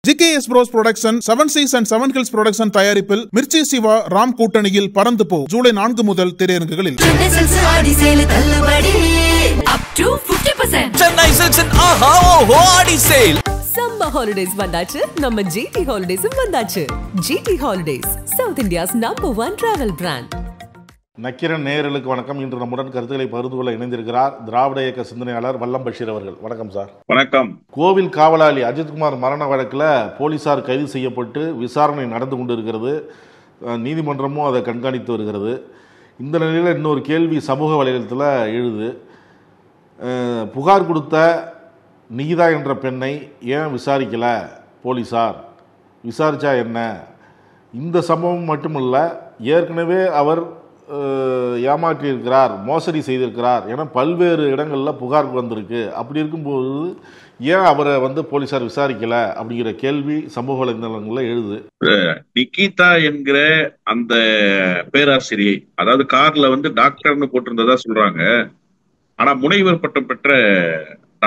GKS bros production, 7 Seas and 7 Hills production தயாரிப்பில் மிர்ச்சி சிவா ராம் கூட்டணியில் பறந்து போ ஜூலை 4 முதல் திரையரங்குகளில். சென்னை சில்க்ஸ் ஆஹா ஓஹோ ஆடி சேல். சம்மர் ஹாலிடேஸ் வந்தாச்சு, நம்ம ஜிடி ஹாலிடேஸும் வந்தாச்சு. GT holidays, south India's #1 travel brand. Nakkheeran நேயர்களுக்கு வணக்கம். இன்று நம்முடன் கருத்துக்களை பகிர்ந்து கொள்ள இணைந்திருக்கிறார் திராவிட இயக்க சிந்தனையாளர் வல்லம் பஷீர் அவர்கள். வணக்கம் சார். வணக்கம். கோவில் காவலாளி அஜித்குமார் மரண வழக்கில் போலீசார் கைது செய்யப்பட்டு விசாரணை நடந்து கொண்டு இருக்கிறது. நீதிமன்றமும் அதை கண்காணித்து வருகிறது. இந்த நிலையில் இன்னொரு கேள்வி சமூக வலைதளத்தில் எழுது. புகார் கொடுத்த நிகிதா என்ற பெண்ணை ஏன் விசாரிக்கலை போலீசார்? விசாரித்தா என்ன? இந்த சம்பவம் மட்டுமல்ல, ஏற்கனவே அவர் ஏமாற்றியிருக்கிறார், மோசடி செய்திருக்கிறார் என பல்வேறு இடங்களில் புகார் வந்திருக்கு. அப்படி இருக்கும்போது ஏன் அவரை போலீசார் விசாரிக்கலை அப்படிங்கிற கேள்வி சமூக வலைதளங்களில் எழுது. நிகிதா என்கிற அந்த பேராசிரியை, அதாவது கார்ல டாக்டர்னு போட்டிருந்ததா சொல்றாங்க. ஆனா முனைவர் பட்டம் பெற்ற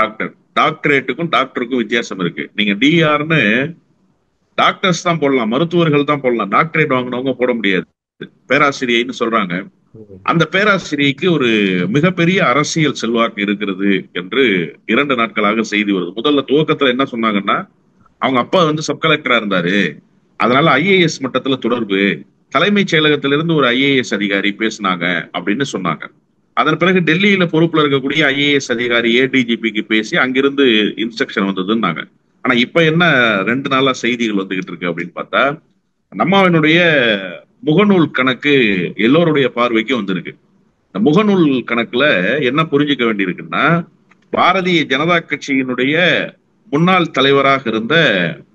டாக்டர். டாக்டரேட்டுக்கும் டாக்டருக்கும் வித்தியாசம் இருக்கு. நீங்க டிஆர்னு டாக்டர்ஸ் தான் போடலாம், மருத்துவர்கள் தான் போடலாம், டாக்டரேட் வாங்கினவங்க போட முடியாது. பேராசிரியைன்னு சொல்றாங்க. அந்த பேராசிரியைக்கு ஒரு மிகப்பெரிய அரசியல் செல்வாக்கு இருக்கிறது என்று 2 நாட்களாக செய்தி வருது. முதல்ல துவக்கத்துல என்ன சொன்னாங்கன்னா, அவங்க அப்பா சப் கலெக்டரா இருந்தாரு, அதனால ஐஏஎஸ் மட்டத்துல தொடர்பு, தலைமைச் செயலகத்திலிருந்து ஒரு ஐஏஎஸ் அதிகாரி பேசினாங்க அப்படின்னு சொன்னாங்க. அதன் பிறகு டெல்லியில பொறுப்புல இருக்கக்கூடிய ஐஏஎஸ் அதிகாரி ஏடிஜிபிக்கு பேசி அங்கிருந்து இன்ஸ்ட்ரக்ஷன் வந்ததுன்னாங்க. ஆனா இப்ப என்ன 2 நாளா செய்திகள் வந்துகிட்டு இருக்கு அப்படின்னு பார்த்தா, நம்மாவினுடைய முகநூல் கணக்கு எல்லோருடைய பார்வைக்கு வந்திருக்கு. இந்த முகநூல் கணக்குல என்ன புரிஞ்சுக்க வேண்டியிருக்குன்னா, பாரதிய ஜனதா கட்சியினுடைய முன்னாள் தலைவராக இருந்த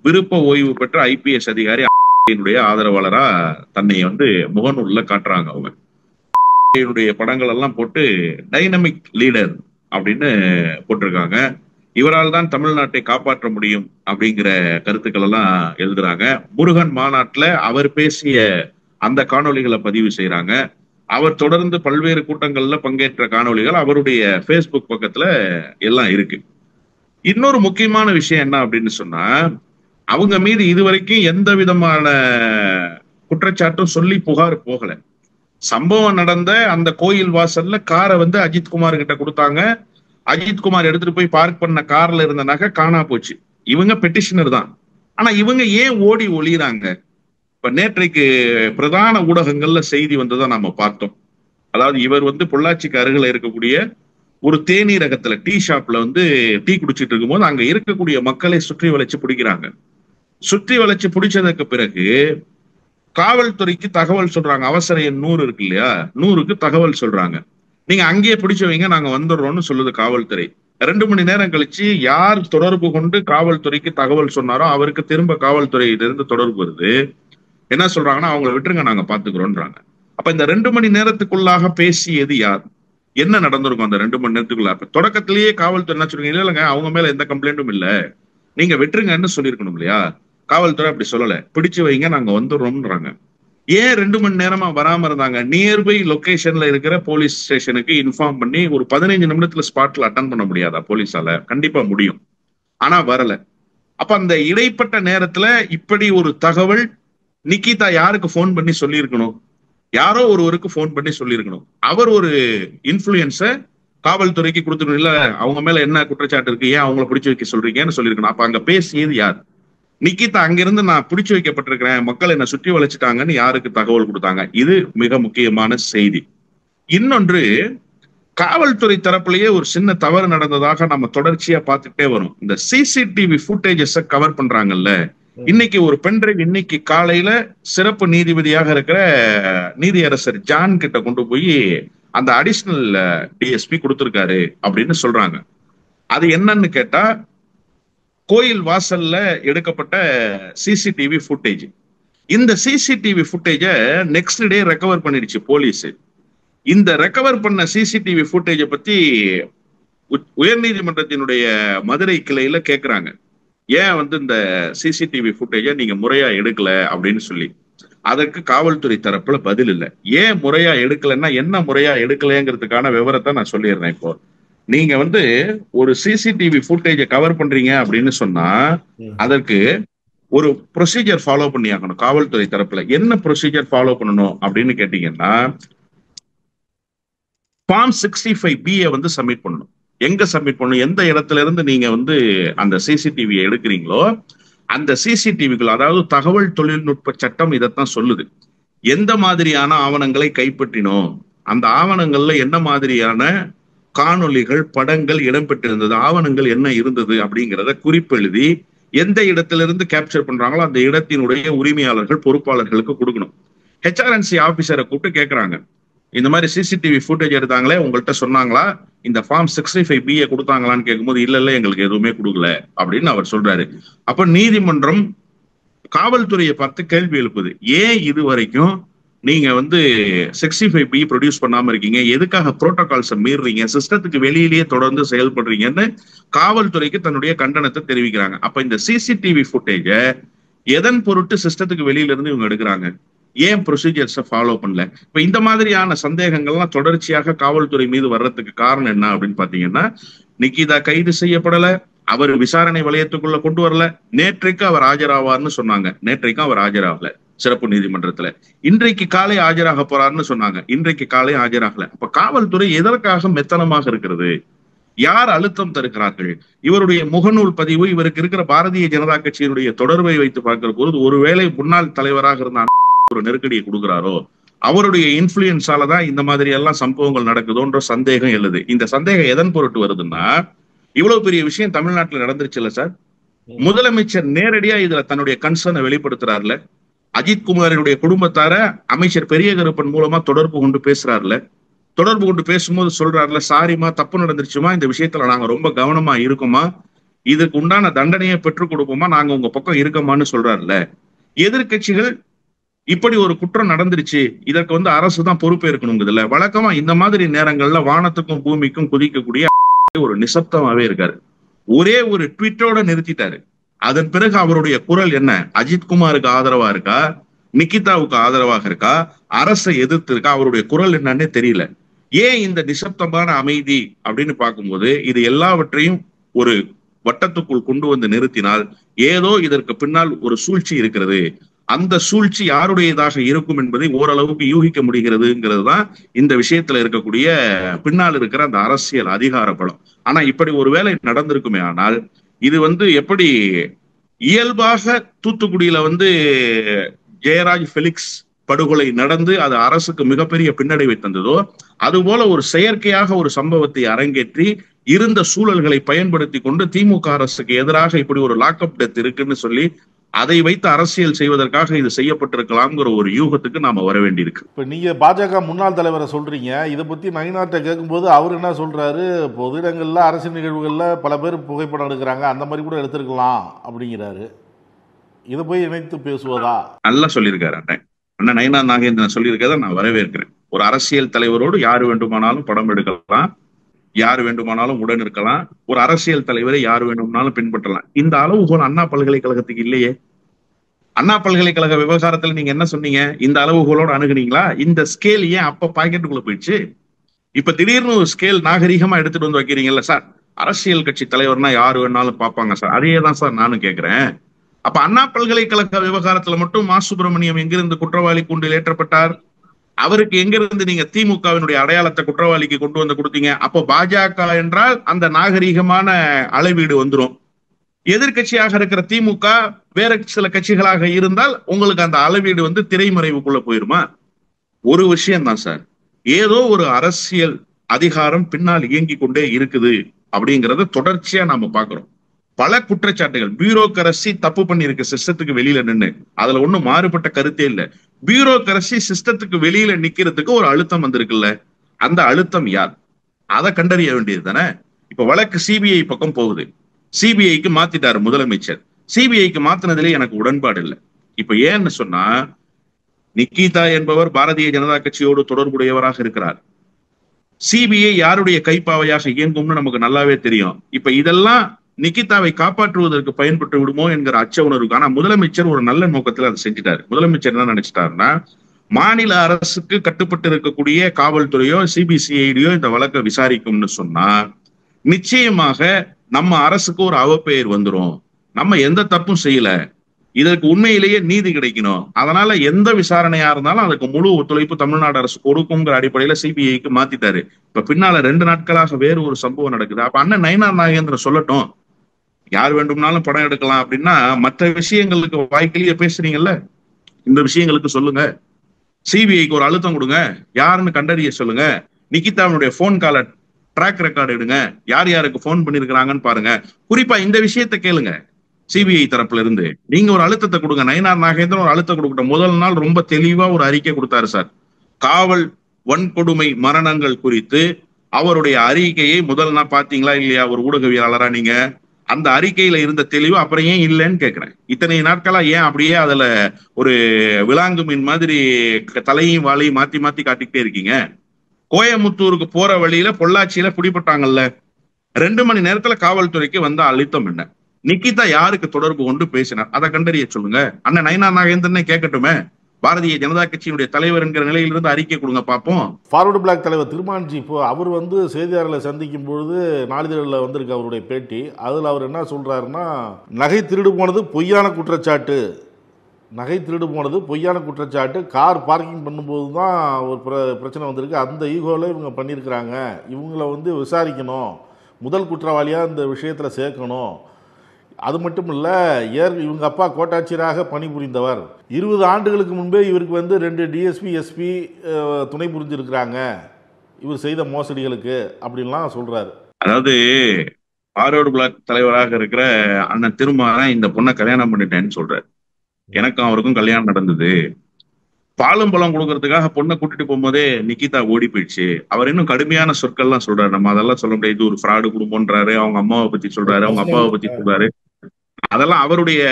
விருப்ப ஓய்வு பெற்ற ஐபிஎஸ் அதிகாரி ஆதரவாளரா தன்னை முகநூல்ல காட்டுறாங்க. அவங்க படங்கள் எல்லாம் போட்டு டைனமிக் லீடர் அப்படின்னு போட்டிருக்காங்க. இவரால் தான் தமிழ்நாட்டை காப்பாற்ற முடியும் அப்படிங்கிற கருத்துக்கள் எல்லாம் எழுதுறாங்க. முருகன் மாநாட்டுல அவர் பேசிய அந்த காணொலிகளை பதிவு செய்யறாங்க. அவர் தொடர்ந்து பல்வேறு கூட்டங்கள்ல பங்கேற்ற காணொலிகள் அவருடைய பேஸ்புக் பக்கத்துல எல்லாம் இருக்கு. இன்னொரு முக்கியமான விஷயம் என்ன அப்படின்னு சொன்னா, அவங்க மீது இதுவரைக்கும் எந்த விதமான குற்றச்சாட்டும் சொல்லி புகார் போகல. சம்பவம் நடந்த அந்த கோயில் வாசல்ல காரை அஜித்குமார் கிட்ட கொடுத்தாங்க. அஜித்குமார் எடுத்துட்டு போய் பார்க் பண்ண கார்ல இருந்த நகை காணா போச்சு. இவங்க பெட்டிஷனர் தான். ஆனா இவங்க ஏன் ஓடி ஒளிறாங்க? இப்ப நேற்றைக்கு பிரதான ஊடகங்கள்ல செய்தி வந்ததை நாம பார்த்தோம். அதாவது இவர் பொள்ளாச்சிக்கு அருகில இருக்கக்கூடிய ஒரு தேநீரகத்துல டீ ஷாப்ல டீ குடிச்சிட்டு இருக்கும்போது அங்க இருக்கக்கூடிய மக்களை சுற்றி வளைச்சு பிடிக்கிறாங்க. சுற்றி வளைச்சு பிடிச்சதுக்கு பிறகு காவல்துறைக்கு தகவல் சொல்றாங்க. அவசர எண் 100 இருக்கு இல்லையா, 100க்கு தகவல் சொல்றாங்க. நீங்க அங்கேயே பிடிச்சவங்க, நாங்க வந்துடுறோம்னு சொல்லுது காவல்துறை. 2 மணி நேரம் கழிச்சு யார் தொடர்பு கொண்டு காவல்துறைக்கு தகவல் சொன்னாரோ அவருக்கு திரும்ப காவல்துறையிலிருந்து தொடர்பு வருது. என்ன சொல்றாங்கன்னா, அவங்களை விட்டுருங்க, நாங்க பாத்துக்கிறோம்ன்றாங்க. அப்ப இந்த 2 மணி நேரத்துக்குள்ளாக பேசியது யார்? என்ன நடந்திருக்கும் அந்த 2 மணி நேரத்துக்குள்ள? தொடக்கத்திலேயே காவல்துறை என்ன சொல்றீங்க, இல்லைங்க அவங்க மேல எந்த கம்ப்ளைண்ட்டும் இல்ல, நீங்க விட்டுருங்கன்னு சொல்லியிருக்கணும் இல்லையா? காவல்துறை அப்படி சொல்லல, பிடிச்சு வைங்க, நாங்க வந்துடுறோம்ன்றாங்க. ஏன் 2 மணி நேரமா வராம இருந்தாங்க? நியர்பை லொகேஷன்ல இருக்கிற போலீஸ் ஸ்டேஷனுக்கு இன்ஃபார்ம் பண்ணி ஒரு 15 நிமிடத்துல ஸ்பாட்ல அட்டன் பண்ண முடியாதா போலீஸால? கண்டிப்பா முடியும், ஆனா வரல. அப்ப அந்த இடைப்பட்ட நேரத்துல இப்படி ஒரு தகவல் நிகிதா யாருக்கு போன் பண்ணி சொல்லியிருக்கணும்? யாரோ ஒருவருக்கு போன் பண்ணி சொல்லியிருக்கணும். அவர் ஒரு இன்ஃபுளுயன்ஸ காவல்துறைக்கு கொடுத்துருக்கணும். இல்ல அவங்க மேல என்ன குற்றச்சாட்டு இருக்கு, ஏன் அவங்களை பிடிச்சு வைக்க சொல்றீங்கன்னு சொல்லியிருக்கணும். அப்ப அங்க பேசியது யார்? நிகிதா அங்கிருந்து நான் பிடிச்சு வைக்கப்பட்டிருக்கிறேன், மக்கள் என்னை சுற்றி வளைச்சிட்டாங்கன்னு யாருக்கு தகவல் கொடுத்தாங்க? இது மிக முக்கியமான செய்தி. இன்னொன்று, காவல்துறை தரப்புலயே ஒரு சின்ன தவறு நடந்ததாக நம்ம தொடர்ச்சியா பார்த்துட்டே வரும். இந்த சிசிடிவி ஃபுட்டேஜஸ் கவர் பண்றாங்கல்ல, இன்னைக்கு ஒரு பென்டிரைவ் இன்னைக்கு காலையில சிறப்பு நீதிபதியாக இருக்கிற நீதியரசர் ஜான் கிட்ட கொண்டு போய் அந்த அடிஷனல் டிஎஸ்பி கொடுத்திருக்காரு அப்படின்னு சொல்றாங்க. அது என்னன்னு கேட்டா, கோயில் வாசல்ல எடுக்கப்பட்ட சிசிடிவி ஃபுட்டேஜ். இந்த சிசிடிவி ஃபுட்டேஜ நெக்ஸ்ட் டே ரெக்கவர் பண்ணிடுச்சு போலீஸ். இந்த ரெக்கவர் பண்ண சிசிடிவி ஃபுட்டேஜ பத்தி உயர்நீதிமன்றத்தினுடைய மதுரை கிளையில கேட்கிறாங்க, ஏன் இந்த சிசிடிவி ஃபுட்டேஜ நீங்க முறையா எடுக்கல அப்படின்னு சொல்லி. அதற்கு காவல்துறை தரப்புல பதில் இல்லை. ஏன் முறையா எடுக்கலன்னா, என்ன முறையா எடுக்கலங்கிறதுக்கான விவரத்தை நான் சொல்லிடுறேன். இப்போ நீங்க ஒரு சிசிடிவி ஃபுட்டேஜ கவர் பண்றீங்க அப்படின்னு சொன்னா, அதற்கு ஒரு ப்ரொசீஜர் ஃபாலோ பண்ணி ஆகணும். காவல்துறை தரப்புல என்ன ப்ரொசீஜர் ஃபாலோ பண்ணணும் அப்படின்னு கேட்டீங்கன்னா, ஃபார்ம் 65B வந்து சப்மிட் பண்ணணும். எங்க சப்மிட் பண்ணணும்? எந்த இடத்துல இருந்து நீங்க வந்து அந்த சிசிடிவியை எடுக்கிறீங்களோ அந்த சிசிடிவிக்குள்ள, அதாவது தகவல் தொழில்நுட்ப சட்டம் இதைத்தான் சொல்லுது. எந்த மாதிரியான ஆவணங்களை கைப்பற்றினோம், அந்த ஆவணங்கள்ல என்ன மாதிரியான காணொளிகள், படங்கள் இடம்பெற்றிருந்தது, ஆவணங்கள் என்ன இருந்தது அப்படிங்கிறத குறிப்பெழுதி எந்த இடத்திலிருந்து கேப்சர் பண்றாங்களோ அந்த இடத்தினுடைய உரிமையாளர்கள், பொறுப்பாளர்களுக்கு கொடுக்கணும். ஹெச்ஆர்என்சி ஆபீசரை கூப்பிட்டு கேட்கறாங்க, இந்த மாதிரி சிசிடிவி ஃபுட்டேஜ் எடுத்தாங்களே, உங்கள்கிட்ட சொன்னாங்களா, இந்த ஃபார்ம் 65B கொடுத்தாங்களான்னு கேட்கும்போது இல்ல எங்களுக்கு எதுவுமே கொடுக்கல அப்படின்னு அவர் சொல்றாரு. அப்ப நீதிமன்றம் காவல்துறையை பார்த்து கேள்வி எழுப்புது, ஏன் இது வரைக்கும் நீங்க வந்து 65B ப்ரொடியூஸ் பண்ணாம இருக்கீங்க, எதுக்காக புரோட்டோகால்ஸை மீறுறீங்க, சிஸ்டத்துக்கு வெளியிலேயே தொடர்ந்து செயல்படுறீங்கன்னு காவல்துறைக்கு தன்னுடைய கண்டனத்தை தெரிவிக்கிறாங்க. அப்ப இந்த சிசிடிவி ஃபுட்டேஜ எதன் பொருட்டு சிஸ்டத்துக்கு வெளியில இருந்து இவங்க எடுக்கிறாங்க, ஏன் ப்ரொசீஜர்ஸை ஃபாலோ பண்ணல? இப்ப இந்த மாதிரியான சந்தேகங்கள்லாம் தொடர்ச்சியாக காவல்துறை மீது வர்றதுக்கு காரணம் என்ன அப்படின்னு பாத்தீங்கன்னா, நிகிதா கைது செய்யப்படல, அவர் விசாரணை வலயத்துக்குள்ள கொண்டு வரல, நேற்றைக்கு அவர் ஆஜராவார்னு சொன்னாங்க, நேற்றைக்கும் அவர் ஆஜராகல சிறப்பு நீதிமன்றத்துல, இன்றைக்கு காலை ஆஜராக போறாருன்னு சொன்னாங்க, இன்றைக்கு காலை ஆஜராகல. அப்ப காவல்துறை எதற்காக மெத்தனமாக இருக்கிறது? யார் அழுத்தம் தருகிறார்கள்? இவருடைய முகநூல் பதிவு, இவருக்கு இருக்கிற பாரதிய ஜனதா கட்சியினுடைய தொடர்பை வைத்து பார்க்கிற போது ஒருவேளை முன்னாள் தலைவராக இருந்த ஒரு நெருக்கடியை கொடுக்கிறாரோ, அவருடைய இன்ஃபுளுயன்ஸால தான் இந்த மாதிரி எல்லாம் சம்பவங்கள் நடக்குதோன்ற சந்தேகம் எழுது. இந்த சந்தேகம் எதன் பொருட்டு வருதுன்னா, இவ்வளவு பெரிய விஷயம் தமிழ்நாட்டுல நடந்துருச்சு இல்ல சார், முதலமைச்சர் நேரடியா இதுல தன்னுடைய கன்சர்னை வெளிப்படுத்துறாருல, அஜித்குமாரினுடைய குடும்பத்தார அமைச்சர் பெரிய கருப்பன் மூலமா தொடர்பு கொண்டு பேசுறாருல, தொடர்பு கொண்டு பேசும்போது சொல்றாருல, சாரிமா தப்பு நடந்துருச்சுமா, இந்த விஷயத்துல நாங்க ரொம்ப கவனமா இருக்கோமா, இதுக்கு உண்டான தண்டனையை பெற்றுக் கொடுப்போமா, நாங்க உங்க பக்கம் இருக்கோமான்னு சொல்றாருல. எதிர்கட்சிகள் இப்படி ஒரு குற்றம் நடந்துருச்சு, இதற்கு வந்து அரசு தான் பொறுப்பேற்கணுங்கிறதுல வழக்கமா இந்த மாதிரி நேரங்கள்ல வானத்துக்கும் பூமிக்கும் குதிக்கக்கூடிய ஒரு நிசப்தமாவே இருக்காரு. ஒரே ஒரு ட்வீட்டோட நிறுத்திட்டாரு. அதன் பிறகு அவருடைய குரல் என்ன? அஜித்குமாருக்கு ஆதரவா இருக்கா, நிகிதாவுக்கு ஆதரவாக இருக்கா, அரசை எதிர்த்து இருக்கா? அவருடைய குரல் என்னன்னே தெரியல. ஏன் இந்த நிசப்தமான அமைதி அப்படின்னு பார்க்கும்போது, இது எல்லாவற்றையும் ஒரு வட்டத்துக்குள் கொண்டு வந்து நிறுத்தினால் ஏதோ இதற்கு பின்னால் ஒரு சூழ்ச்சி இருக்கிறது, அந்த சூழ்ச்சி யாருடையதாக இருக்கும் என்பதை ஓரளவுக்கு யூகிக்க முடிகிறதுங்கிறது தான் இந்த விஷயத்துல இருக்கக்கூடிய பின்னால் இருக்கிற அந்த அரசியல் அதிகார பலம். ஆனா இப்படி ஒரு வேலை நடந்திருக்குமே ஆனால், இது வந்து எப்படி இயல்பாக தூத்துக்குடியில வந்து ஜெயராஜ் ஃபெலிக்ஸ் படுகொலை நடந்து அது அரசுக்கு மிகப்பெரிய பின்னடைவை தந்ததோ, அதுபோல ஒரு செயற்கையாக ஒரு சம்பவத்தை அரங்கேற்றி இருந்த சூழல்களை பயன்படுத்தி கொண்டு திமுக அரசுக்கு எதிராக இப்படி ஒரு லாக்அப் டெத் இருக்குன்னு சொல்லி அதை வைத்து அரசியல் செய்வதற்காக இது செய்யப்பட்டிருக்கலாம்ங்கிற ஒரு யூகத்துக்கு நாம வர வேண்டியிருக்கு. இப்ப நீங்க பாஜக முன்னாள் தலைவரை சொல்றீங்க, இதை பத்தி நயினார்ட்ட கேட்கும்போது அவர் என்ன சொல்றாரு, பொது இடங்கள்ல அரசியல் நிகழ்வுகள்ல பல பேர் புகைப்படம் எடுக்கிறாங்க, அந்த மாதிரி கூட எடுத்திருக்கலாம் அப்படிங்கிறாரு. இதை போய் இணைத்து பேசுவதா? நல்லா சொல்லியிருக்காரு அண்ணன் நயினார் நாகேந்திரன் சொல்லியிருக்கதை நான் வரவேற்கிறேன். ஒரு அரசியல் தலைவரோடு யாரு வேண்டுமானாலும் படம் எடுக்கலாம், யார் வேண்டுமானாலும் உடன் இருக்கலாம், ஒரு அரசியல் தலைவரை யார் வேண்டுமானாலும் பின்பற்றலாம். இந்த அளவுகோல் அண்ணா பல்கலைக்கழகத்துக்கு இல்லையே. அண்ணா பல்கலைக்கழக விவகாரத்துல நீங்க என்ன சொன்னீங்க? இந்த அளவுகோலோட அணுகுனீங்களா? இந்த ஸ்கேல் ஏன் அப்ப பாக்கெட்டுக்குள்ள போயிடுச்சு? இப்ப திடீர்னு ஒரு ஸ்கேல் நாகரீகமா எடுத்துட்டு வந்து வைக்கிறீங்கல்ல சார், அரசியல் கட்சி தலைவர்னா யாரு வேணாலும் பார்ப்பாங்க சார், அதையே தான் சார் நானும் கேட்கிறேன். அப்ப அண்ணா பல்கலைக்கழக விவகாரத்துல மட்டும் மா சுப்பிரமணியம் எங்கிருந்து குற்றவாளி கூண்டில் ஏற்றப்பட்டார்? அவருக்கு எங்கிருந்து நீங்க திமுகவினுடைய அடையாளத்தை குற்றவாளிக்கு கொண்டு வந்து கொடுத்தீங்க? அப்போ பாஜக என்றால் அந்த நாகரீகமான அளவீடு வந்துடும். எதிர்கட்சியாக இருக்கிற திமுக வேற சில கட்சிகளாக இருந்தால் உங்களுக்கு அந்த அளவீடு வந்து திரைமறைவுக்குள்ள போயிருமா? ஒரு விஷயம் தான் சார், ஏதோ ஒரு அரசியல் அதிகாரம் பின்னால் இயங்கி கொண்டே இருக்குது அப்படிங்கறத தொடர்ச்சியா நாம பாக்குறோம். பல குற்றச்சாட்டுகள், பியூரோக்ரசி தப்பு பண்ணிருக்கு சிஸ்டத்துக்கு வெளியில நின்று, அதுல ஒண்ணும் மாறுபட்ட கருத்தே இல்லை. பியூரோக்ரசி சிஸ்டத்துக்கு வெளியில நிக்கிறதுக்கு ஒரு அழுத்தம் வந்திருக்குல்ல, அந்த அழுத்தம் யார்? அதை கண்டறிய வேண்டியது தானே. இப்ப வழக்கு சிபிஐ பக்கம் போகுது, சிபிஐக்கு மாத்திட்டாரு முதலமைச்சர். சிபிஐக்கு மாத்தினதுல எனக்கு உடன்பாடு இல்லை. இப்ப ஏன்னு சொன்னா, நிகிதா என்பவர் பாரதிய ஜனதா கட்சியோடு தொடர்புடையவராக இருக்கிறார். சிபிஐ யாருடைய கைப்பாவையாக இயங்கும்னு நமக்கு நல்லாவே தெரியும். இப்ப இதெல்லாம் நிகிதாவை காப்பாற்றுவதற்கு பயன்பட்டு விடுமோ என்கிற அச்ச உணர்வுக்கு. ஆனா முதலமைச்சர் ஒரு நல்ல நோக்கத்துல அதை செஞ்சுட்டாரு. முதலமைச்சர் என்ன நினைச்சிட்டாருன்னா, மாநில அரசுக்கு கட்டுப்பட்டு இருக்கக்கூடிய காவல்துறையோ சிபிசிஐடியோ இந்த வழக்கை விசாரிக்கும்னு சொன்னா நிச்சயமாக நம்ம அரசுக்கு ஒரு அவப்பெயர் வந்துடும். நம்ம எந்த தப்பும் செய்யல, இதற்கு உண்மையிலேயே நீதி கிடைக்கணும். அதனால எந்த விசாரணையா இருந்தாலும் அதுக்கு முழு ஒத்துழைப்பு தமிழ்நாடு அரசு கொடுக்குங்கிற அடிப்படையில சிபிஐக்கு மாத்திட்டாரு. இப்ப பின்னால 2 நாட்களாக வேறு ஒரு சம்பவம் நடக்குது. அப்ப அண்ணன் நயினார் நாகேந்திரன் சொல்லட்டும், யார் வேண்டும்னாலும் படம் எடுக்கலாம் அப்படின்னா மற்ற விஷயங்களுக்கு வாய்க்கிலேயே பேசுறீங்கல்ல, இந்த விஷயங்களுக்கு சொல்லுங்க. சிபிஐக்கு ஒரு அழுத்தம் கொடுங்க, யாருன்னு கண்டறிய சொல்லுங்க. நிகிதாவுடைய போன் கால ட்ராக் ரெக்கார்டு எடுங்க, யார் யாருக்கு போன் பண்ணிருக்கிறாங்கன்னு பாருங்க. குறிப்பா இந்த விஷயத்தை கேளுங்க சிபிஐ தரப்புல இருந்து. நீங்க ஒரு அழுத்தத்தை கொடுங்க. நயினார் நாகேந்திரன் ஒரு அழுத்தம் கொடுக்கட்டும். முதல் நாள் ரொம்ப தெளிவா ஒரு அறிக்கை கொடுத்தாரு சார். காவல் வன்கொடுமை மரணங்கள் குறித்து அவருடைய அறிக்கையை முதல் நாள் பாத்தீங்களா இல்லையா ஒரு ஊடகவியலாளரா நீங்க? அந்த அறிக்கையில இருந்த தெளிவு அப்புறம் ஏன் இல்லைன்னு கேட்கிறேன். இத்தனை நாட்களா ஏன் அப்படியே அதுல ஒரு விலாங்கு மீன் மாதிரி தலையும் வாழையும் மாத்தி மாத்தி காட்டிக்கிட்டே இருக்கீங்க? கோயமுத்தூருக்கு போற வழியில பொள்ளாச்சியில பிடிபட்டாங்கல்ல, 2 மணி நேரத்துல காவல்துறைக்கு வந்த அழுத்தம் என்ன? நிகிதா யாருக்கு தொடர்பு கொண்டு பேசினார், அதை கண்டறிய சொல்லுங்க. அண்ணன் நயினார் நாகேந்திரனே கேட்கட்டுமே. பாரதிய ஜனதா கட்சியினுடைய தலைவர் என்கிற நிலையிலிருந்து அறிக்கை கொடுங்க பார்ப்போம். ஃபார்வர்டு பிளாக் தலைவர் திருமான்ஜி இப்போ அவர் செய்தியாளர்களை சந்திக்கும் பொழுது நாளிதழில் வந்திருக்கு அவருடைய பேட்டி. அதில் அவர் என்ன சொல்றாருன்னா, நகை திருடு போனது பொய்யான குற்றச்சாட்டு, நகை திருடு போனது பொய்யான குற்றச்சாட்டு, கார் பார்க்கிங் பண்ணும்போது தான் ஒரு பிரச்சனை வந்திருக்கு, அந்த ஈகோவில் இவங்க பண்ணியிருக்கிறாங்க, இவங்களை விசாரிக்கணும், முதல் குற்றவாளியாக இந்த விஷயத்தில் சேர்க்கணும். அது மட்டும் இல்லை, இவங்க அப்பா கோட்டாட்சியராக பணிபுரிந்தவர், 20 ஆண்டுகளுக்கு முன்பே இவருக்கு 2 டிஎஸ்பி எஸ்பி துணை புரிஞ்சிருக்கிறாங்க இவர் செய்த மோசடிகளுக்கு அப்படின்லாம் சொல்றாரு. அதாவது ஃபார்வர்டு பிளாக் தலைவராக இருக்கிற அண்ணன் திருமாறன் இந்த பொண்ணை கல்யாணம் பண்ணிட்டேன்னு சொல்றாரு. எனக்கும் அவருக்கும் கல்யாணம் நடந்தது, பாலும் பழம் கொடுக்கறதுக்காக பொண்ணை கூட்டிட்டு போகும்போதே நிகிதா ஓடி போயிடுச்சு. அவர் இன்னும் கடுமையான சொற்கள்லாம் சொல்றாரு. நம்ம அதெல்லாம் சொல்ல முடியாது. இது ஒரு ஃப்ராடு குடும்பம்ன்றாரு, அவங்க அம்மாவை பத்தி சொல்றாரு, அவங்க அப்பாவை பத்தி சொல்றாரு. அதெல்லாம் அவருடைய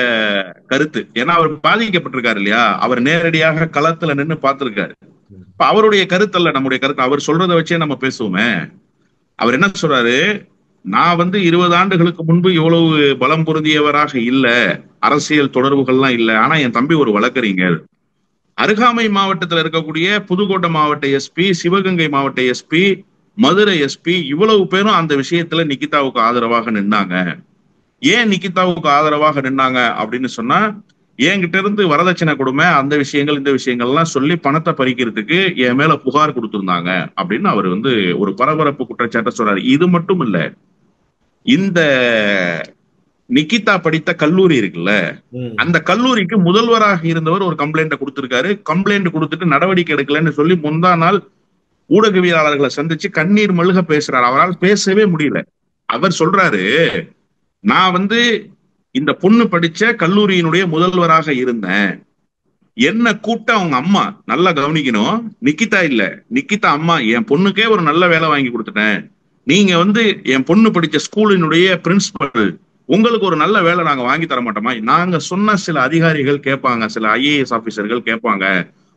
கருத்து. ஏன்னா அவர் பாதிக்கப்பட்டிருக்காரு இல்லையா, அவர் நேரடியாக களத்துல நின்று பார்த்திருக்காரு. இப்ப அவருடைய கருத்து அல்ல நம்முடைய கருத்து. அவர் சொல்றதை வச்சே நம்ம பேசுவோமே. அவர் என்ன சொல்றாரு, நான் 20 ஆண்டுகளுக்கு முன்பு இவ்வளவு பலம் பொருந்தியவராக இல்ல, அரசியல் தொடர்புகள்லாம் இல்ல, ஆனா என் தம்பி ஒரு வழக்கறிஞர், அருகாமை மாவட்டத்தில் இருக்கக்கூடிய புதுக்கோட்டை மாவட்ட எஸ்பி, சிவகங்கை மாவட்ட எஸ்பி, மதுரை எஸ்பி, இவ்வளவு பேரும் அந்த விஷயத்துல நிகிதாவுக்கு ஆதரவாக நின்னாங்க. ஏன் நிகிதாவுக்கு ஆதரவாக நின்னாங்க அப்படின்னு சொன்னா, என்கிட்ட இருந்து வரதட்சணை கொடுமை, அந்த விஷயங்கள் இந்த விஷயங்கள்லாம் சொல்லி பணத்தை பறிக்கிறதுக்கு என் மேல புகார் கொடுத்திருந்தாங்க அப்படின்னு அவர் ஒரு பரபரப்பு குற்றச்சாட்டை சொல்றாரு. இது மட்டும் இல்ல, இந்த நிகிதா படித்த கல்லூரி இருக்குல்ல, அந்த கல்லூரிக்கு முதல்வராக இருந்தவர் ஒரு கம்ப்ளைண்ட கொடுத்திருக்காரு. கம்ப்ளைண்ட் கொடுத்துட்டு நடவடிக்கை எடுக்கலன்னு சொல்லி முந்தா நாள் ஊடகவியலாளர்களை சந்திச்சு கண்ணீர் மல்க பேசுறாரு. அவரால் பேசவே முடியல. அவர் சொல்றாரு, நான் இந்த பொண்ணு படிச்ச கல்லூரியினுடைய முதல்வராக இருந்தேன், என்ன கூட்ட அவங்க அம்மா, நல்லா கவனிக்கணும், நிகிதா இல்ல, நிகிதா அம்மா, என் பொண்ணுக்கே ஒரு நல்ல வேலை வாங்கி கொடுத்துட்டேன், நீங்க என் பொண்ணு படிச்ச ஸ்கூலினுடைய பிரின்சிபல், உங்களுக்கு ஒரு நல்ல வேலை நாங்க வாங்கி தர மாட்டோமா, நாங்க சொன்ன சில அதிகாரிகள் கேட்பாங்க, சில ஐஏஎஸ் ஆபீசர்கள் கேட்பாங்க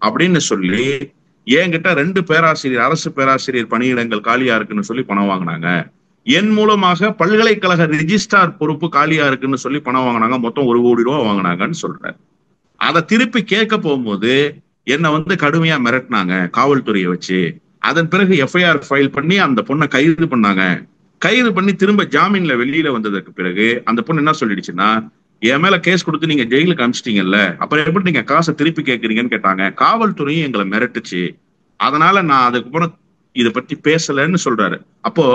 அப்படின்னு சொல்லி என்கிட்ட 2 பேராசிரியர், அரசு பேராசிரியர் பணியிடங்கள் காலியா இருக்குன்னு சொல்லி பணம் வாங்கினாங்க. என் மூலமாக பல்கலைக்கழக ரிஜிஸ்ட்ரார் பொறுப்பு காலியா இருக்குன்னு சொல்லி பணம் வாங்கினாங்க. மொத்தம் 1 கோடி ரூபாய் வாங்கினாங்கன்னு சொல்றாரு. அதை திருப்பி கேட்க போகும்போது என்னை கடுமையா மிரட்டினாங்க காவல்துறையை வச்சு. அதன் பிறகு எஃப்ஐஆர் ஃபைல் பண்ணி அந்த பொண்ணை கைது பண்ணாங்க. கைது பண்ணி திரும்ப ஜாமீன்ல வெளியில வந்ததுக்கு பிறகு அந்த பொண்ணு என்ன சொல்லிடுச்சுன்னா, என் மேல கேஸ் கொடுத்து நீங்க ஜெயிலுக்கு அனுப்பிச்சிட்டீங்கல்ல, அப்புறம் எப்படி நீங்க காசை திருப்பி கேட்கறீங்கன்னு கேட்டாங்க. காவல்துறையும் எங்களை மிரட்டுச்சு, அதனால நான் அதுக்கப்புறம் இதை பத்தி பேசலன்னு சொல்றாரு. அப்போ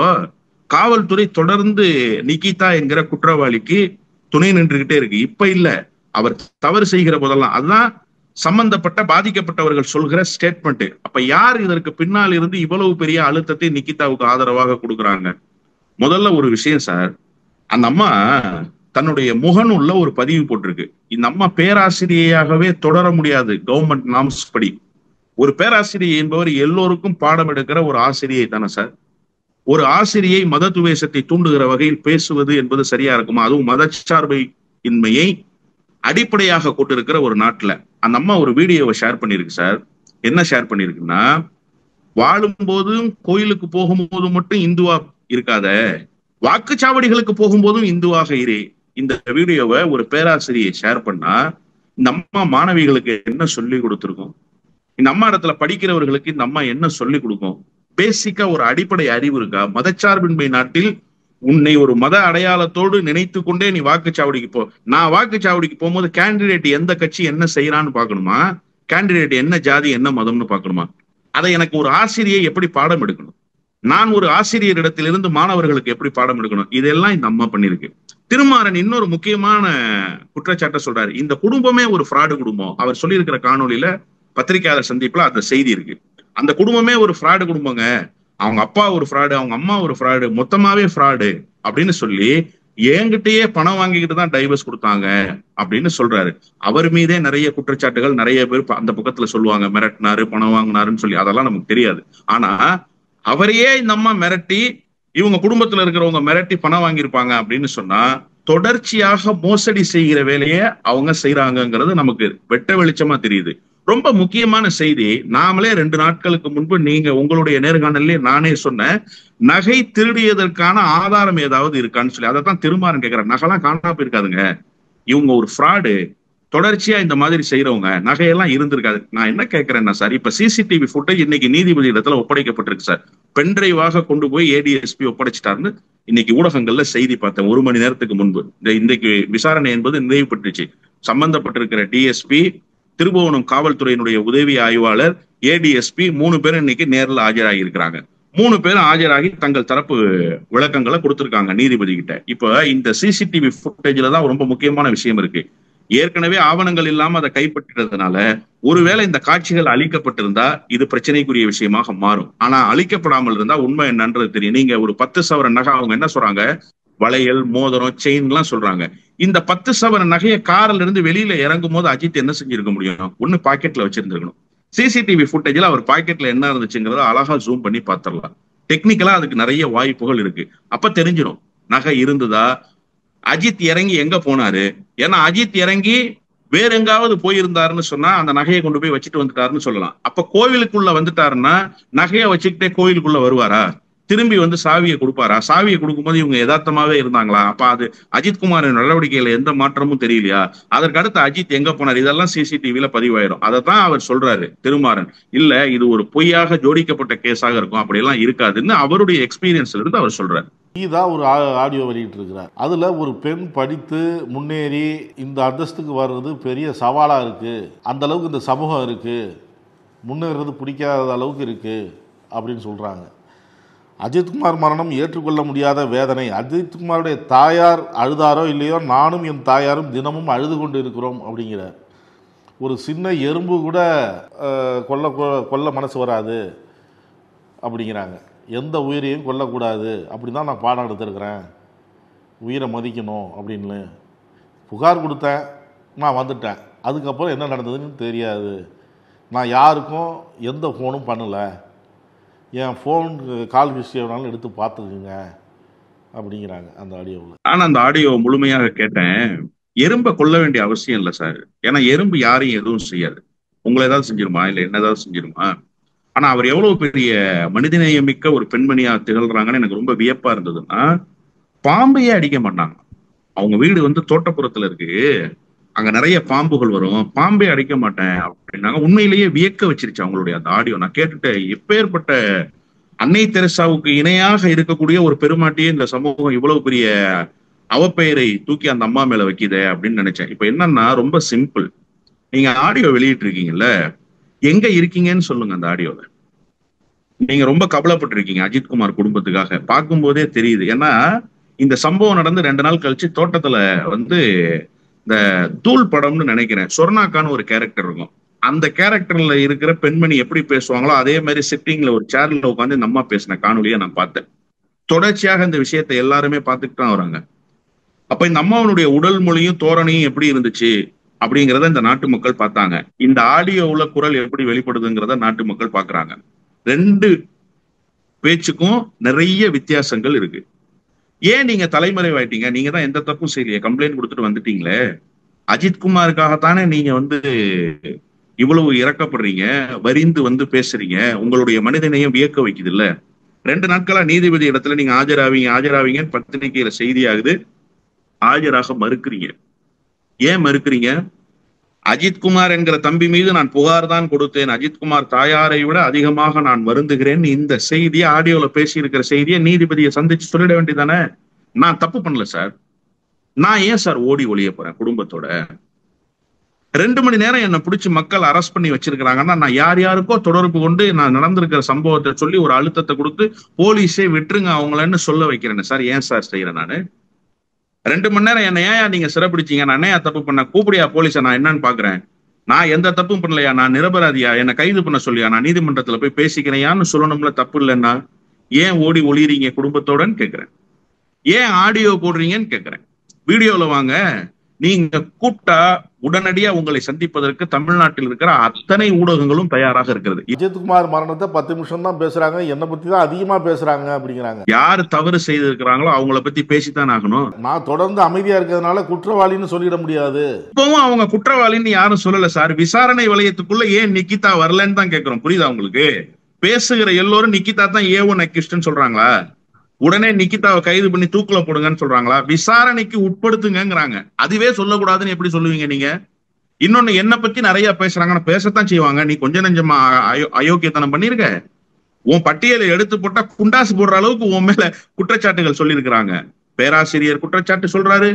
காவல்துறை தொடர்ந்து நிகிதா என்கிற குற்றவாளிக்கு துணை நின்றுகிட்டே இருக்கு. இப்ப இல்ல, அவர் தவறு செய்கிற போதெல்லாம். அதுதான் சம்பந்தப்பட்ட பாதிக்கப்பட்டவர்கள் சொல்கிற ஸ்டேட்மெண்ட். அப்ப யார் இதற்கு பின்னால் இருந்து இவ்வளவு பெரிய அழுத்தத்தை நிகிதாவுக்கு ஆதரவாக கொடுக்குறாங்க? முதல்ல ஒரு விஷயம் சார், அந்த அம்மா தன்னுடைய முகநூல்ல ஒரு பதிவு போட்டிருக்கு. இந்த அம்மா பேராசிரியையாகவே தொடர முடியாது கவர்மெண்ட் நார்ம்ஸ் படி. ஒரு பேராசிரியை என்பவர் எல்லோருக்கும் பாடம் எடுக்கிற ஒரு ஆசிரியை தானே சார். ஒரு ஆசிரியை மத துவேஷத்தை தூண்டுகிற வகையில் பேசுவது என்பது சரியா இருக்குமா? அதுவும் மதச்சார்பை இன்மையை அடிப்படையாக கொண்டிருக்கிற ஒரு நாட்டுல அந்த அம்மா ஒரு வீடியோவை ஷேர் பண்ணிருக்கு சார். என்ன ஷேர் பண்ணிருக்குன்னா, வாழும் போதும் கோயிலுக்கு போகும்போதும் மட்டும் இந்துவா இருக்காத, வாக்குச்சாவடிகளுக்கு போகும்போதும் இந்துவாக இரு. இந்த வீடியோவை ஒரு பேராசிரியை ஷேர் பண்ணா இந்த அம்மா மாணவிகளுக்கு என்ன சொல்லி கொடுத்துருக்கும்? இந்த அம்மா இடத்துல படிக்கிறவர்களுக்கு இந்த அம்மா என்ன சொல்லி கொடுக்கும்? பேசிக்கா ஒரு அடிப்படை அறிவு இருக்கா? மதச்சார்பின்மை நாட்டில் உன்னை ஒரு மத அடையாளத்தோடு நினைத்து கொண்டே நீ வாக்குச்சாவடிக்கு போ. நான் வாக்குச்சாவடிக்கு போகும்போது கேண்டிடேட் எந்த கட்சி என்ன செய்யறான்னு பாக்கணுமா, கேண்டிடேட் என்ன ஜாதி என்ன மதம்னு பாக்கணுமா? அதை எனக்கு ஒரு ஆசிரியை எப்படி பாடம் எடுக்கணும், நான் ஒரு ஆசிரியர் இடத்திலிருந்து மாணவர்களுக்கு எப்படி பாடம் எடுக்கணும், இதெல்லாம் இந்த அம்மா பண்ணிருக்கு. திருமாறன் இன்னொரு முக்கியமான குற்றச்சாட்டை சொல்றாரு. இந்த குடும்பமே ஒரு ஃப்ராடு குடும்பம். அவர் சொல்லியிருக்கிற காணொலியில பத்திரிகையாளர் சந்திப்புல அந்த செய்தி இருக்கு. அந்த குடும்பமே ஒரு ஃப்ராடு குடும்பங்க, அவங்க அப்பா ஒரு ஃப்ராடு, அவங்க அம்மா ஒரு ஃப்ராடு, மொத்தமாவே ஃப்ராடு அப்படின்னு சொல்லி என்கிட்டயே பணம் வாங்கிக்கிட்டு தான் டைவர்ஸ் கொடுத்தாங்க அப்படின்னு சொல்றாரு. அவர் மீதே நிறைய குற்றச்சாட்டுகள் நிறைய பேர் அந்த பக்கத்துல சொல்லுவாங்க, மிரட்டினாரு பணம் வாங்கினாருன்னு சொல்லி. அதெல்லாம் நமக்கு தெரியாது. ஆனா அவரையே இந்த அம்மா மிரட்டி, இவங்க குடும்பத்துல இருக்கிறவங்க மிரட்டி பணம் வாங்கியிருப்பாங்க அப்படின்னு சொன்னா, தொடர்ச்சியாக மோசடி செய்கிற வேலையை அவங்க செய்யறாங்கிறது நமக்கு வெட்ட வெளிச்சமா தெரியுது. ரொம்ப முக்கியமான செய்தி, நாமளே 2 நாட்களுக்கு முன்பு நீங்க உங்களுடைய நேர்காணல்லே நானே சொன்னேன், நகை திருடியதற்கான ஆதாரம் ஏதாவது இருக்கான்னு சொல்லி. அதைத்தான் திருமாறன் கேட்கிறேன். நகைலாம் காணாம போயிருக்காதுங்க, இவங்க ஒரு ஃப்ராடு, தொடர்ச்சியா இந்த மாதிரி செய்யறவங்க, நகையெல்லாம் இருந்திருக்காது. நான் என்ன கேட்கிறேன்னா சார், இப்ப சிசிடிவி ஃபுட்டேஜ் இன்னைக்கு நீதிபதி இடத்துல ஒப்படைக்கப்பட்டிருக்கு சார். பென்டிரைவாக கொண்டு போய் ஏடிஎஸ்பி ஒப்படைச்சிட்டாருன்னு இன்னைக்கு ஊடகங்கள்ல செய்தி பார்த்தேன் 1 மணி நேரத்துக்கு முன்பு. இன்றைக்கு விசாரணை என்பது நிறைவு பெற்றுச்சு. சம்பந்தப்பட்டிருக்கிற டிஎஸ்பி, திருபுவனம் காவல்துறையினுடைய உதவி ஆய்வாளர், ஏடிஎஸ்பி 3 பேரும் இன்னைக்கு நேரில் ஆஜராகி இருக்கிறாங்க. 3 பேரும் ஆஜராகி தங்கள் தரப்பு விளக்கங்களை கொடுத்திருக்காங்க நீதிபதி கிட்ட. இப்ப இந்த சிசிடிவி ஃபுட்டேஜ்ல தான் ரொம்ப முக்கியமான விஷயம் இருக்கு. ஏற்கனவே ஆவணங்கள் இல்லாம அதை கைப்பற்றினதுனால ஒருவேளை இந்த காட்சிகள் அழிக்கப்பட்டிருந்தா இது பிரச்சனைக்குரிய விஷயமாக மாறும். ஆனா அழிக்கப்படாமல் இருந்தா உண்மை என்னன்றது தெரியும். நீங்க ஒரு 10 சவரன் நகை, அவங்க என்ன சொல்றாங்க, வளையல் மோதிரம் செயின் எல்லாம் சொல்றாங்க. இந்த 10 சவரன் நகையை கார்ல இருந்து வெளியில இறங்கும் போது அஜித் என்ன செஞ்சிருக்க முடியும்? ஒண்ணு பாக்கெட்ல வச்சிருந்திருக்கணும். சிசிடிவி ஃபுட்டேஜ்ல அவர் பாக்கெட்ல என்ன இருந்துச்சுங்கிறத அழகா ஜூம் பண்ணி பாத்திரலாம். டெக்னிக்கலா அதுக்கு நிறைய வாய்ப்புகள் இருக்கு. அப்ப தெரிஞ்சிடும் நகை இருந்ததா, அஜித் இறங்கி எங்க போனாரு. ஏன்னா அஜித் இறங்கி வேற எங்காவது போயிருந்தாருன்னு சொன்னா அந்த நகையை கொண்டு போய் வச்சுட்டு வந்துட்டாருன்னு சொல்லலாம். அப்ப கோவிலுக்குள்ள வந்துட்டாருன்னா நகையை வச்சுக்கிட்டே கோவிலுக்குள்ள வருவாரா, திரும்பி வந்து சாவியை கொடுப்பாரா? சாவியை கொடுக்கும்போது இவங்க யதார்த்தமாவே இருந்தாங்களா? அப்ப அது அஜித்குமாரின் நடவடிக்கையில எந்த மாற்றமும் தெரியலையா? அதற்கு அடுத்து அஜித் எங்க போனார்? இதெல்லாம் சிசிடிவில பதிவாயிரும். அதைத்தான் அவர் சொல்றாரு திருமாறன். இல்ல இது ஒரு பொய்யாக ஜோடிக்கப்பட்ட கேஸாக இருக்கும், அப்படியெல்லாம் இருக்காதுன்னு அவருடைய எக்ஸ்பீரியன்ஸ்ல இருந்து அவர் சொல்றாரு. தான் ஒரு ஆடியோ வெளியிட்டு இருக்கிறார். அதுல ஒரு பெண் படித்து முன்னேறி இந்த அந்தஸ்துக்கு வர்றது பெரிய சவாலா இருக்கு, அந்த அளவுக்கு இந்த சமூகம் இருக்கு, முன்னேறது பிடிக்காத அளவுக்கு இருக்கு அப்படின்னு சொல்றாங்க. அஜித்குமார் மரணம் ஏற்றுக்கொள்ள முடியாத வேதனை. அஜித்குமாருடைய தாயார் அழுதாரோ இல்லையோ, நானும் என் தாயாரும் தினமும் அழுது கொண்டு இருக்கிறோம் அப்படிங்கிறார். ஒரு சின்ன எறும்பு கூட கொல்ல மனசு வராது அப்படிங்கிறாங்க. எந்த உயிரையும் கொல்லக்கூடாது அப்படின்னு தான் நான் பாடம் எடுத்திருக்கிறேன், உயிரை மதிக்கணும் அப்படின்னு புகார் கொடுத்தேன். நான் வந்துட்டேன், அதுக்கப்புறம் என்ன நடந்ததுன்னு தெரியாது. நான் யாருக்கும் எந்த ஃபோனும் பண்ணலை, என் ஃபோன் கால் ஹிஸ்ட்ரி வேணாலும் எடுத்து பார்த்துக்குங்க அப்படிங்கிறாங்க அந்த ஆடியோவில். ஆனால் அந்த ஆடியோ முழுமையாக கேட்டேன். எறும்பை கொல்ல வேண்டிய அவசியம் இல்லை சார். ஏன்னா எறும்பு யாரையும் எதுவும் செய்யாது. உங்களை ஏதாவது செஞ்சிருமா, இல்லை என்ன ஏதாவது செஞ்சிருமா? ஆனா அவர் எவ்வளவு பெரிய மனிதநேயமிக்க ஒரு பெண்மணியா திகழ்றாங்கன்னு எனக்கு ரொம்ப வியப்பா இருந்ததுன்னா, பாம்பையே அடிக்க மாட்டாங்க. அவங்க வீடு வந்து தோட்டப்புறத்துல இருக்கு, அங்க நிறைய பாம்புகள் வரும், பாம்பே அடிக்க மாட்டேன் அப்படின்னாங்க. உண்மையிலேயே வியக்க வச்சிருச்சு அவங்களுடைய அந்த ஆடியோ. நான் கேட்டுட்டு, எப்பேற்பட்ட அன்னை தெரசாவுக்கு இணையாக இருக்கக்கூடிய ஒரு பெருமாட்டியே இந்த சமூகம் இவ்வளவு பெரிய அவப்பெயரை தூக்கி அந்த அம்மா மேல வைக்குதே அப்படின்னு நினைச்சேன். இப்ப என்னன்னா ரொம்ப சிம்பிள். நீங்க ஆடியோ வெளியிட்டு இருக்கீங்கல்ல, எங்க இருக்கீங்கன்னு சொல்லுங்க. அந்த ஆடியோவை நீங்க ரொம்ப கவலைப்பட்டிருக்கீங்க அஜித்குமார் குடும்பத்துக்காக, பார்க்கும் போதே தெரியுது. ஏன்னா இந்த சம்பவம் நடந்து 2 நாள் கழிச்சு தோட்டத்துல வந்து இந்த தூள் படம்னு நினைக்கிறேன், சொர்ணாக்கான்னு ஒரு கேரக்டர் இருக்கும். அந்த கேரக்டர்ல இருக்கிற பெண்மணி எப்படி பேசுவாங்களோ அதே மாதிரி சிட்டிங்ல ஒரு சேர்ல உட்காந்து இந்த அம்மா பேசின காணொலியை நான் பார்த்தேன். தொடர்ச்சியாக இந்த விஷயத்தை எல்லாருமே பார்த்துட்டு தான் வராங்க. அப்ப இந்த அம்மாவனுடைய உடல் மொழியும் தோரணையும் எப்படி இருந்துச்சு அப்படிங்கிறத இந்த நாட்டு மக்கள் பார்த்தாங்க. இந்த ஆடியோவுல குரல் எப்படி வெளிப்படுதுங்கிறத நாட்டு மக்கள் பாக்குறாங்க. 2 பேச்சுக்கும் நிறைய வித்தியாசங்கள் இருக்கு. ஏன் நீங்க தலைமறைவாயிட்டீங்க? நீங்க தான் எந்த தப்பும் செய்யலையே, கம்ப்ளைண்ட் கொடுத்துட்டு வந்துட்டீங்களே. அஜித்குமாருக்காகத்தானே நீங்க வந்து இவ்வளவு இறக்கப்படுறீங்க, வரிந்து வந்து பேசுறீங்க. உங்களுடைய மனிதனையும் வியக்க வைக்குது இல்ல. 2 நாட்களா நீதிபதி இடத்துல நீங்க ஆஜராவீங்கன்னு பத்திரிகையில செய்தி ஆகுது. ஆஜராக மறுக்கிறீங்க. ஏன் மறுக்கிறீங்க? அஜித்குமார் என்கிற தம்பி மீது நான் புகார் தான் கொடுத்தேன், அஜித்குமார் தாயாரை விட அதிகமாக நான் வருந்துகிறேன். இந்த செய்தியை ஆடியோல பேசி இருக்கிற செய்தியை நீதிபதியை சந்திச்சு சொல்லிட வேண்டியதானே. நான் தப்பு பண்ணல சார். நான் ஏன் சார் ஓடி ஒளிய போறேன் குடும்பத்தோட? 2 மணி நேரம் என்ன பிடிச்சி மக்கள் அரெஸ்ட் பண்ணி வச்சிருக்காங்கன்னா நான் யார் யாருக்கோ தொடர்பு கொண்டு நான் நடந்திருக்கிற சம்பவத்தை சொல்லி ஒரு அழுத்தத்தை கொடுத்து போலீஸே விட்டுருங்க அவங்களன்னு சொல்ல வைக்கிறேன் சார். ஏன் சார் செய்யறேன் நானு? 2 மணி நேரம் என்ன ஏன் நீங்க சிறைப்பிடிச்சீங்க? நான் என்ன தப்பு பண்ண? கூப்பிடியா போலீஸை, நான் என்னன்னு பாக்குறேன். நான் எந்த தப்பும் பண்ணலையா? நான் நிரபராதியா? என்ன கைது பண்ண சொல்லியா? நான் நீதிமன்றத்துல போய் பேசிக்கிறேன்னு சொல்லணும்ல, தப்பு இல்லைன்னா ஏன் ஓடி ஒளியறீங்க குடும்பத்தோடன்னு கேட்கிறேன். ஏன் ஆடியோ போடுறீங்கன்னு கேட்கிறேன். வீடியோல வாங்க. நீங்க கூப்பிட்டா உடனடியா உங்களை சந்திப்பதற்கு தமிழ்நாட்டில் இருக்கிற அத்தனை ஊடகங்களும் தயாராக இருக்கிறது. அஜித்குமார் மரணத்தை 10 நிமிஷம் தான் பேசுறாங்க, என்னை பத்தி தான் அதிகமா பேசுறாங்க அப்படிங்கிறாங்க. யாரு தவறு செய்திருக்கிறாங்களோ அவங்கள பத்தி பேசித்தான் ஆகணும். நான் தொடர்ந்து அமைதியா இருக்கிறதுனால குற்றவாளின்னு சொல்லிட முடியாது. இப்பவும் அவங்க குற்றவாளின்னு யாரும் சொல்லல சார். விசாரணை வளையத்துக்குள்ள ஏன் நிக்கிதா வரலன்னு தான் கேட்கிறோம். புரியுதா உங்களுக்கு? பேசுகிற எல்லோரும் நிக்கிதா தான் A1 அக்யூஸ்ட்னு சொல்றாங்களா? உடனே நிக்கிதாவை கைது பண்ணி தூக்குல போடுங்கன்னு சொல்றாங்களா? விசாரணைக்கு உட்படுத்துங்கிறாங்க. அதுவே சொல்லக்கூடாதுன்னு எப்படி சொல்லுவீங்க நீங்க? இன்னொன்னு, என்ன பத்தி நிறைய பேசுறாங்கன்னா பேசத்தான் செய்வாங்க. நீ கொஞ்ச நெஞ்சமா அயோக்கியத்தனம் பண்ணிருக்க. உன் பட்டியலை எடுத்து போட்டா குண்டாசு போடுற அளவுக்கு உன் மேல குற்றச்சாட்டுகள் சொல்லி இருக்கிறாங்க. பேராசிரியர் குற்றச்சாட்டு சொல்றாரு,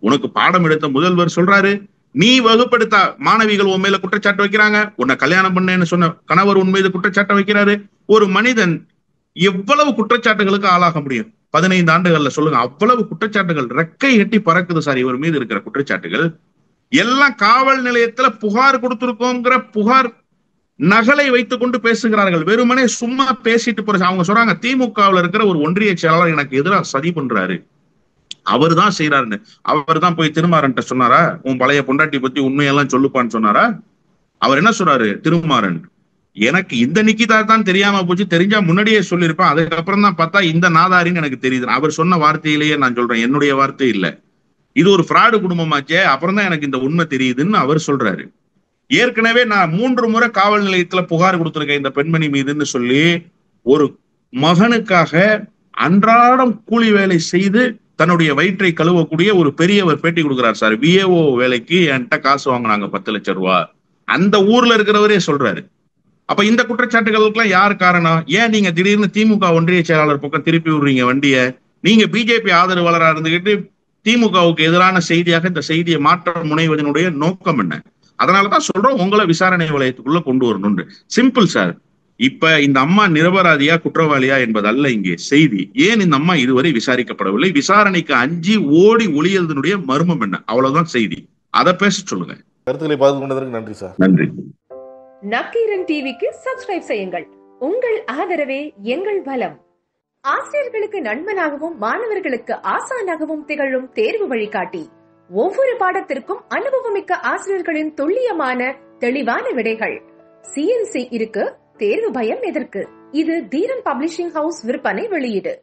உனக்கு பாடம் எடுத்த முதல்வர் சொல்றாரு, நீ வகுப்படுத்த மாணவிகள் உன் மேல குற்றச்சாட்டு வைக்கிறாங்க, உன்னை கல்யாணம் பண்ணேன்னு சொன்ன கணவர் உன் மீது குற்றச்சாட்டு வைக்கிறாரு. ஒரு மனிதன் எவ்வளவு குற்றச்சாட்டுகளுக்கு ஆளாக முடியும்? 15 ஆண்டுகள்ல சொல்லுங்க. அவ்வளவு குற்றச்சாட்டுகள் ரெக்கை கட்டி பறக்குது சார் இவர் மீது இருக்கிற குற்றச்சாட்டுகள். எல்லாம் காவல் நிலையத்துல புகார் கொடுத்திருக்கோங்கிற புகார் நகலை வைத்துக் கொண்டு பேசுகிறார்கள். வெறுமனே சும்மா பேசிட்டு போற. அவங்க சொல்றாங்க திமுகவில் இருக்கிற ஒரு ஒன்றிய செயலாளர் எனக்கு எதிராக சதி பண்றாரு, அவர் தான் செய்யறாருன்னு. அவர் தான் போய் திருமாறன் சொன்னாரா? உன் பழைய பொண்டாட்டி பத்தி உண்மையெல்லாம் சொல்லுப்பான்னு சொன்னாரா? அவர் என்ன சொல்றாரு திருமாறன்? எனக்கு இந்த நிக்கிதா தான் தெரியாம போச்சு, தெரிஞ்சா முன்னாடியே சொல்லியிருப்பேன், அதுக்கப்புறம் தான் பார்த்தா இந்த நாதாரின்னு எனக்கு தெரியுது. அவர் சொன்ன வார்த்தையிலேயே நான் சொல்றேன், என்னுடைய வார்த்தை இல்ல. இது ஒரு ஃப்ராடு குடும்பமாச்சே, அப்புறம் தான் எனக்கு இந்த உண்மை தெரியுதுன்னு அவர் சொல்றாரு. ஏற்கனவே நான் 3 முறை காவல் நிலையத்துல புகார் கொடுத்திருக்கேன் இந்த பெண்மணி மீதுன்னு சொல்லி, ஒரு மகனுக்காக அன்றாடம் கூலி வேலை செய்து தன்னுடைய வயிற்றை கழுவக்கூடிய ஒரு பெரியவர் பேட்டி கொடுக்கிறார் சார். VAO வேலைக்கு என்கிட்ட காசு வாங்கினாங்க 10 லட்சம் ரூபாய். அந்த ஊர்ல இருக்கிறவரே சொல்றாரு. அப்ப இந்த குற்றச்சாட்டுகளுக்கெல்லாம் யார் காரணம்? ஏன் நீங்க திடீர்னு திமுக ஒன்றிய செயலாளர் பக்கம் திருப்பி விடுறீங்க வண்டிய? நீங்க பிஜேபி ஆதரவாளராக இருந்துகிட்டு திமுகவுக்கு எதிரான செய்தியாக இந்த செய்தியை மாற்ற முனைவதனுடைய நோக்கம் என்ன? அதனாலதான் சொல்றோம் உங்களை விசாரணை வளையத்துக்குள்ள கொண்டு வரணும்னு. Simple sir. இப்ப இந்த அம்மா நிரபராதியா குற்றவாளியா என்பது அல்ல இங்கே செய்தி. ஏன் இந்த அம்மா இதுவரை விசாரிக்கப்படவில்லை? விசாரணைக்கு அஞ்சி ஓடி ஒளியதனுடைய மர்மம் என்ன? அவ்வளவுதான் செய்தி. அதை பேச சொல்லுங்க. கருத்துக்களை பார்த்து கொண்டதற்கு நன்றி சார். நன்றி. நக்கீரன் டிவிக்கு சப்ஸ்கிரைப் செய்யுங்கள். உங்கள் ஆதரவே எங்கள் பலம். ஆசிரியர்களுக்கு நண்பனாகவும் மாணவர்களுக்கு ஆசானாகவும் திகழும் தேர்வு வழிகாட்டி. ஒவ்வொரு பாடத்திற்கும் அனுபவமிக்க ஆசிரியர்களின் துல்லியமான தெளிவான விடைகள். CNC இருக்கு, தேர்வு பயம் எதற்கு? இது தீரன் பப்ளிஷிங் ஹவுஸ் விற்பனை வெளியீடு.